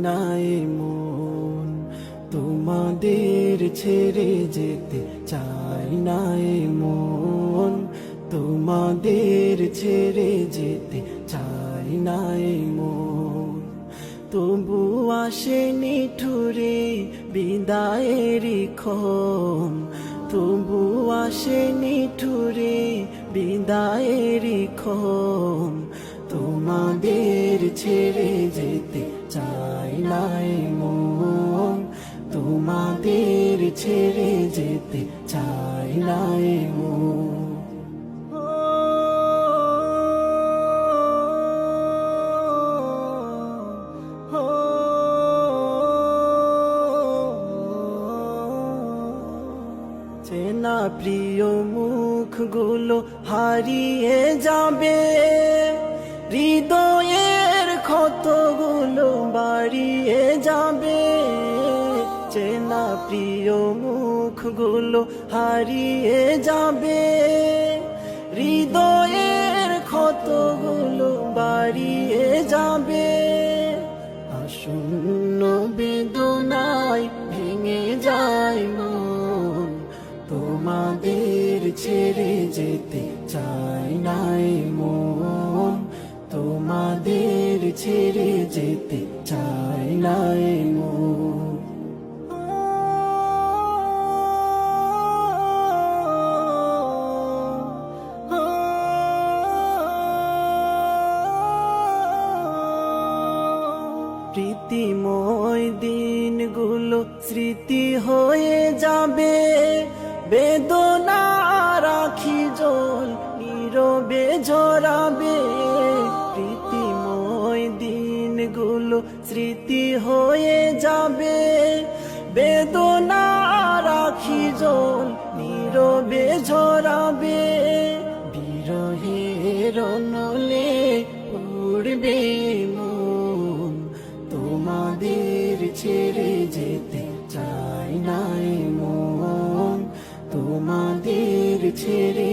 নাই মন, তোমাদের ছেড়ে যেতে চাই নাই মন, তোমাদের ছেড়ে যেতে চাই নাই মন। তবু আসেনি ঠুরে বিদায়েরই ক্ষণ, তবু আসেনি ঠুরে বিদায়েরই ক্ষণ। তোমাদের ছেড়ে যেতে চাই নাই মন, তোমাদের ছেড়ে যেতে চাই নাই মন। চেনা প্রিয় মুখগুলো হারিয়ে যাবে, হৃদয়ের ক্ষতগুলো বাড়িয়ে যাবে। চেনা প্রিয় মুখগুলো হারিয়ে যাবে, হৃদয়ের ক্ষতগুলো বাড়িয়ে যাবে। আসন্ন বেদনায় ভেঙে যায় মন, তোমাদের ছেড়ে যেতে চাই নাই মন, তোমাদের ছেড়ে যেতে চাই নাই মন। প্রীতিময় দিনগুলো স্মৃতি হয়ে যাবে, বেদনা রাখি জল নীরবে ঝরাবে। প্রীতিময় দিনগুলো স্মৃতি হয়ে যাবে, বেদনা রাখি জল নীরবে ঝরাবে। বিরহের নলে উড়বে মন, তোমাদের ছেড়ে যেতে চাই নাই মন, তোমাদের ছেড়ে